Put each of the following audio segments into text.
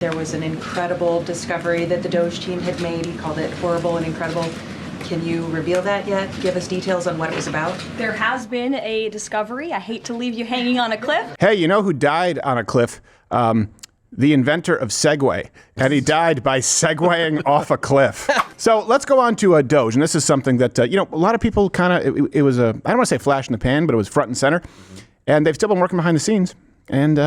There was an incredible discovery that the Doge team had made. He called it horrible and incredible. Can you reveal that yet? Give us details on what it was about? There has been a discovery. I hate to leave you hanging on a cliff. Hey, you know who died on a cliff? The inventor of Segway. And he died by segwaying off a cliff. So let's go on to Doge. And this is something that, a lot of people kind of, it was I don't want to say flash in the pan, but it was front and center. And they've still been working behind the scenes. And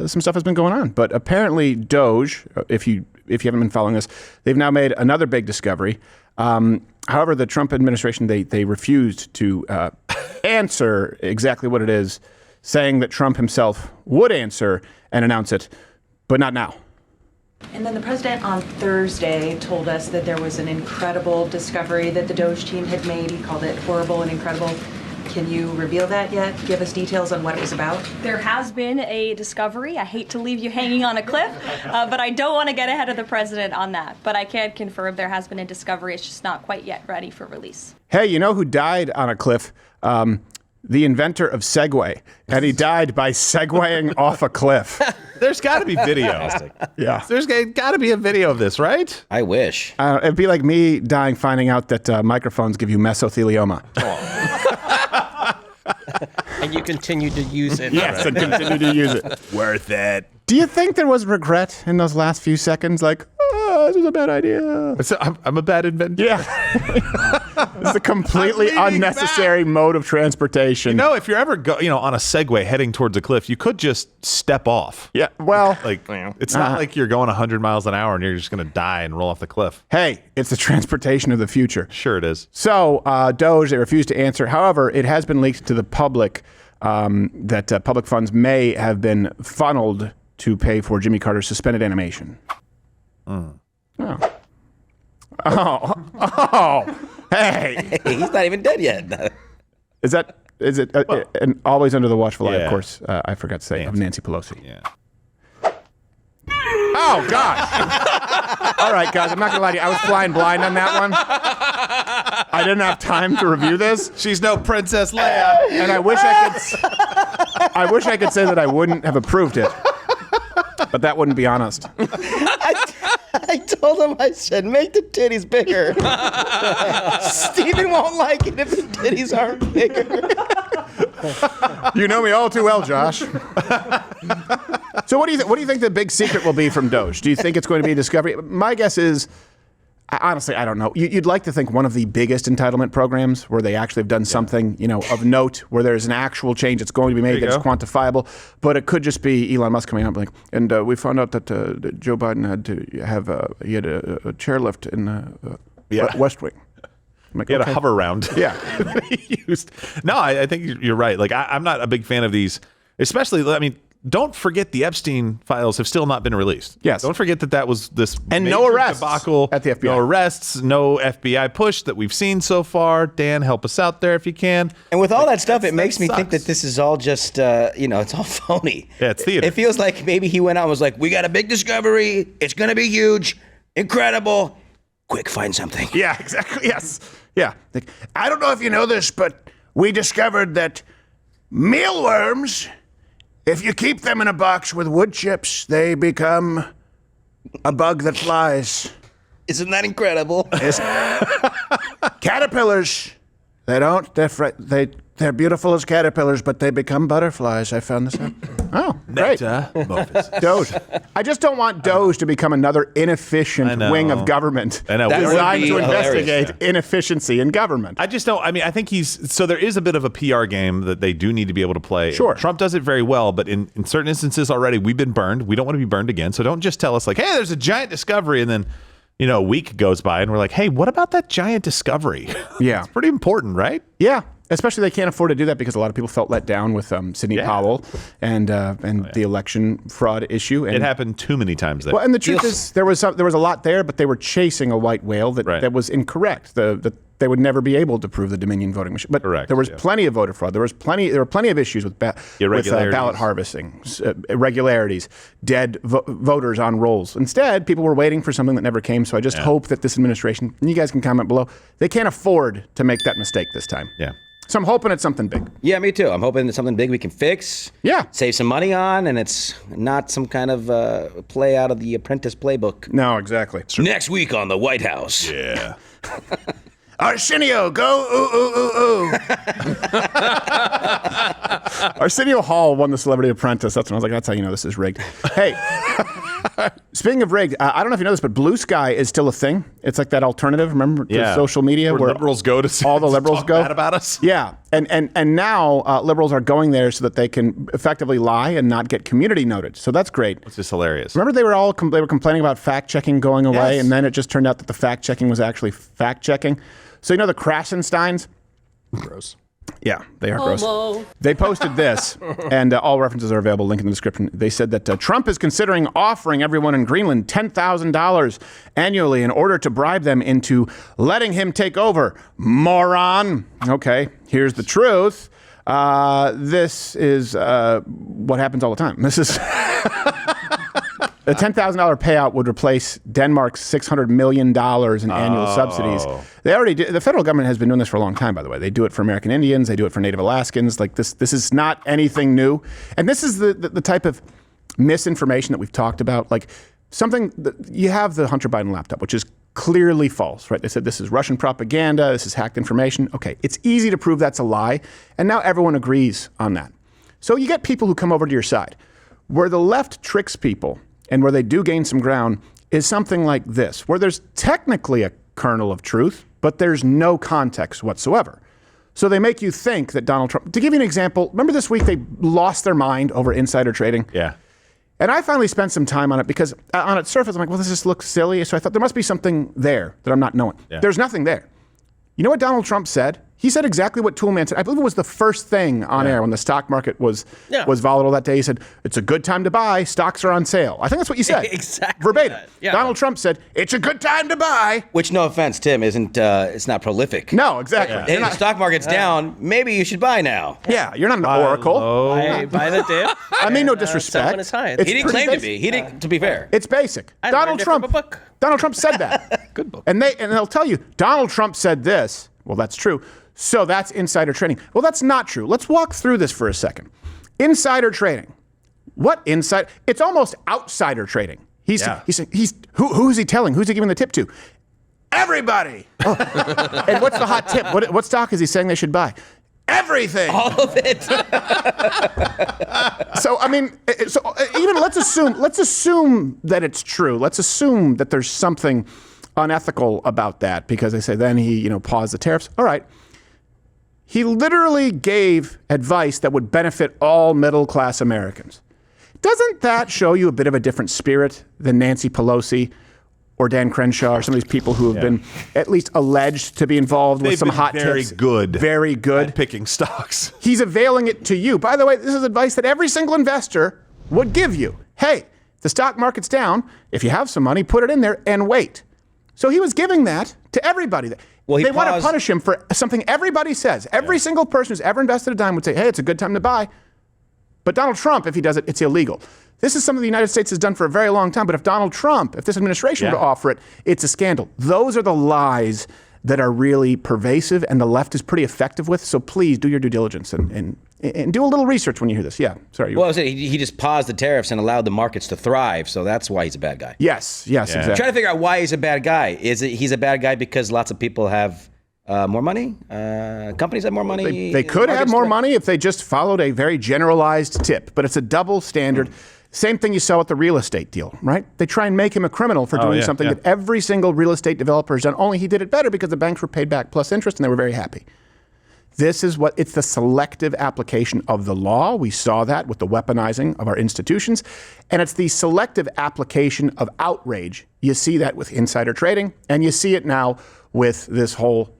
some stuff has been going on. But apparently Doge, if you haven't been following this, they've now made another big discovery. However, the Trump administration, they refused to answer exactly what it is, saying that Trump himself would answer and announce it, but not now. And then the president on Thursday told us that there was an incredible discovery that the Doge team had made. He called it horrible and incredible. Can you reveal that yet? Give us details on what it was about? There has been a discovery. I hate to leave you hanging on a cliff, but I don't want to get ahead of the president on that. But I can confirm there has been a discovery. It's just not quite yet ready for release. Hey, you know who died on a cliff? The inventor of Segway. And he died by segwaying off a cliff. There's got to be video. Yeah. There's got to be a video of this, right? I wish. It'd be like me dying finding out that microphones give you mesothelioma. And you continue to use it. Yes, and continue to use it. Worth it. Do you think there was regret in those last few seconds? Like, this was a bad idea. I'm a bad inventor. Yeah. It's a completely unnecessary mode of transportation. You know, if you're ever on a Segway heading towards a cliff, you could just step off. Yeah, well. It's not like you're going 100 miles an hour and you're just going to die and roll off the cliff. Hey, it's the transportation of the future. Sure it is. So, Doge, they refused to answer. However, it has been leaked to the public that public funds may have been funneled to pay for Jimmy Carter's suspended animation. Hey. He's not even dead yet. Is it and always under the watchful eye, of course, I forgot to say, of Nancy Pelosi. Yeah. Oh, gosh. All right, guys, I'm not going to lie to you. I was flying blind on that one. I didn't have time to review this. She's no Princess Leia. And I wish I could say that I wouldn't have approved it. But that wouldn't be honest. I told him, I said, make the titties bigger. Steven won't like it if the titties aren't bigger. You know me all too well, Josh. So what do you think the big secret will be from Doge? Do you think it's going to be a discovery? My guess is, honestly, I don't know. You'd like to think one of the biggest entitlement programs where they actually have done something, of note, where there's an actual change that's going to be made that's quantifiable. But it could just be Elon Musk coming out and we found out that Joe Biden had to have a chairlift in the West Wing. He had a hover round. Yeah. that he used. No, I think you're right. Like, I'm not a big fan of these, especially, don't forget the Epstein files have still not been released. Yes. Don't forget that was this and major no arrests debacle at the FBI. No arrests, no FBI push that we've seen so far. Dan, help us out there if you can. And with all that stuff, it makes me think that this is all just, it's all phony. Yeah, it's theater. It feels like maybe he went out and was like, we got a big discovery. It's going to be huge, incredible. Quick, find something. Yeah, exactly. Yes. Yeah. I don't know if you know this, but we discovered that mealworms, if you keep them in a box with wood chips, they become a bug that flies. Isn't that incredible? Caterpillars, they don't. They're beautiful as caterpillars, but they become butterflies. I found this out. Oh, great. Doge. I just don't want Doge to become another inefficient wing of government designed to investigate inefficiency in government. I just don't. I think there is a bit of a PR game that they do need to be able to play. Sure. Trump does it very well, but in certain instances already, we've been burned. We don't want to be burned again. So don't just tell us like, hey, there's a giant discovery, and then a week goes by and we're like, hey, what about that giant discovery? Yeah. It's pretty important, right? Yeah. Especially they can't afford to do that because a lot of people felt let down with Sidney Powell and the election fraud issue. And it happened too many times there. Well, and the truth is there was a lot there, but they were chasing a white whale that was incorrect. They would never be able to prove the Dominion voting machine. But there was plenty of voter fraud. There were plenty of issues with ballot harvesting, irregularities, dead voters on rolls. Instead, people were waiting for something that never came. So I just hope that this administration, and you guys can comment below, they can't afford to make that mistake this time. Yeah. So I'm hoping it's something big. Yeah, me too. I'm hoping it's something big we can fix. Yeah. Save some money on, and it's not some kind of play out of the Apprentice playbook. No, exactly. Next week on the White House. Yeah. Arsenio, go ooh, ooh, ooh, ooh. Arsenio Hall won the Celebrity Apprentice. That's when I was like, that's how you know this is rigged. Hey, speaking of rigged, I don't know if you know this, but Blue Sky is still a thing. It's like that alternative, remember, to social media where liberals go to all the liberals talk go bad about us. Yeah, and now liberals are going there so that they can effectively lie and not get community noted. So that's great. It's just hilarious. Remember they were complaining about fact checking going away, Yes. and then it just turned out that the fact checking was actually fact checking. So you know the Krasensteins? Gross. Yeah, they are gross. They posted this, and all references are available, link in the description. They said that Trump is considering offering everyone in Greenland $10,000 annually in order to bribe them into letting him take over. Moron. Okay, here's the truth. This is what happens all the time. This is... A $10,000 payout would replace Denmark's $600 million in annual subsidies. They already do. The federal government has been doing this for a long time, by the way. They do it for American Indians. They do it for Native Alaskans. Like this is not anything new. And this is the type of misinformation that we've talked about. Like something that you have the Hunter Biden laptop, which is clearly false, right? They said this is Russian propaganda. This is hacked information. Okay, it's easy to prove that's a lie. And now everyone agrees on that. So you get people who come over to your side. Where the left tricks people and where they do gain some ground is something like this, where there's technically a kernel of truth, but there's no context whatsoever. So they make you think that Donald Trump, to give you an example, remember this week they lost their mind over insider trading? Yeah. And I finally spent some time on it because on its surface, I'm like, well, this just looks silly. So I thought there must be something there that I'm not knowing. Yeah. There's nothing there. You know what Donald Trump said? He said exactly what Toolman said. I believe it was the first thing on air when the stock market was volatile that day. He said, it's a good time to buy. Stocks are on sale. I think that's what you said. Exactly. Verbatim. Yeah. Donald Trump said, it's a good time to buy. Which, no offense, Tim, isn't it's not prolific. No, exactly. Hey, if the stock market's down, maybe you should buy now. Yeah, you're not an oracle. Buy the dip. I mean, no disrespect. when it's high. It's He didn't pretty claim to basic. be. He didn't. To be fair, It's basic. I Donald learned it from Trump. a book. Donald Trump said that. Good book. And they'll tell you, Donald Trump said this. Well, that's true. So that's insider trading. Well, that's not true. Let's walk through this for a second. Insider trading. What inside? It's almost outsider trading. Who's he telling? Who's he giving the tip to? Everybody. Oh. And what's the hot tip? What stock is he saying they should buy? Everything. all of it. So I mean, even let's assume that it's true. Let's assume that there's something unethical about that because they say then he paused the tariffs. All right. He literally gave advice that would benefit all middle-class Americans. Doesn't that show you a bit of a different spirit than Nancy Pelosi or Dan Crenshaw or some of these people who have been at least alleged to be involved with some hot tips? Very good. At picking stocks. He's availing it to you. By the way, this is advice that every single investor would give you. Hey, the stock market's down. If you have some money, put it in there and wait. So he was giving that to everybody. Well, they want to punish him for something everybody says. Every single person who's ever invested a dime would say, hey, it's a good time to buy. But Donald Trump, if he does it, it's illegal. This is something the United States has done for a very long time. But if Donald Trump, if this administration were to offer it, it's a scandal. Those are the lies that are really pervasive and the left is pretty effective with. So please do your due diligence and do a little research when you hear this. Yeah, sorry. Well, he just paused the tariffs and allowed the markets to thrive. So that's why he's a bad guy. Yes, exactly. Trying to figure out why he's a bad guy. Is it he's a bad guy because lots of people have more money? Companies have more money? They could have more money if they just followed a very generalized tip, but it's a double standard. Same thing you saw with the real estate deal, right? They try and make him a criminal for doing something that every single real estate developer has done, only he did it better because the banks were paid back plus interest and they were very happy. This is it's the selective application of the law. We saw that with the weaponizing of our institutions. And it's the selective application of outrage. You see that with insider trading, and you see it now with this whole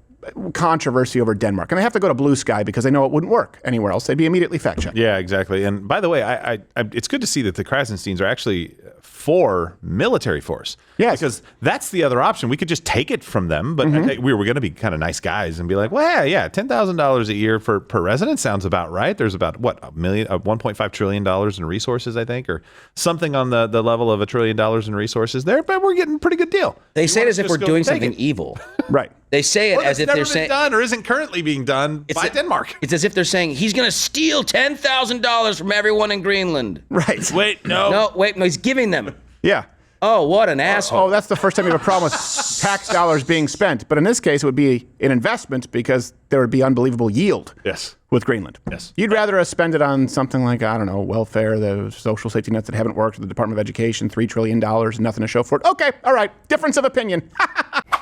controversy over Denmark. And they have to go to Blue Sky because they know it wouldn't work anywhere else. They'd be immediately fact-checked. Yeah, exactly. And by the way, I it's good to see that the Krasensteins are actually for military force. Yes. Because that's the other option. We could just take it from them, but I think we were going to be kind of nice guys and be like, well, yeah, $10,000 a year per resident sounds about right. There's about, $1.5 trillion in resources, I think, or something on the level of $1 trillion in resources there, but we're getting a pretty good deal. They say it as if we're doing something evil. Right. They say it Well, as it's if never they're been saying done or isn't currently being done by Denmark. it's as if they're saying he's going to steal $10,000 from everyone in Greenland. Right. Wait, no. No, he's giving them. Yeah. Oh, what an asshole. Oh, that's the first time you have a problem with tax dollars being spent. But in this case, it would be an investment because there would be unbelievable yield Yes. with Greenland. Yes. You'd rather spend it on something like, I don't know, welfare, the social safety nets that haven't worked, the Department of Education, $3 trillion, nothing to show for it. Okay, all right, difference of opinion.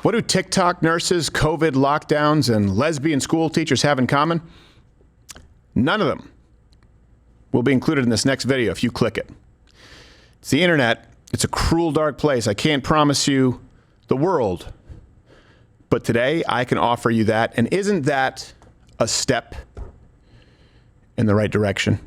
What do TikTok nurses, COVID lockdowns, and lesbian school teachers have in common? None of them will be included in this next video if you click it. It's the internet. It's a cruel, dark place. I can't promise you the world. But today, I can offer you that. And isn't that a step in the right direction?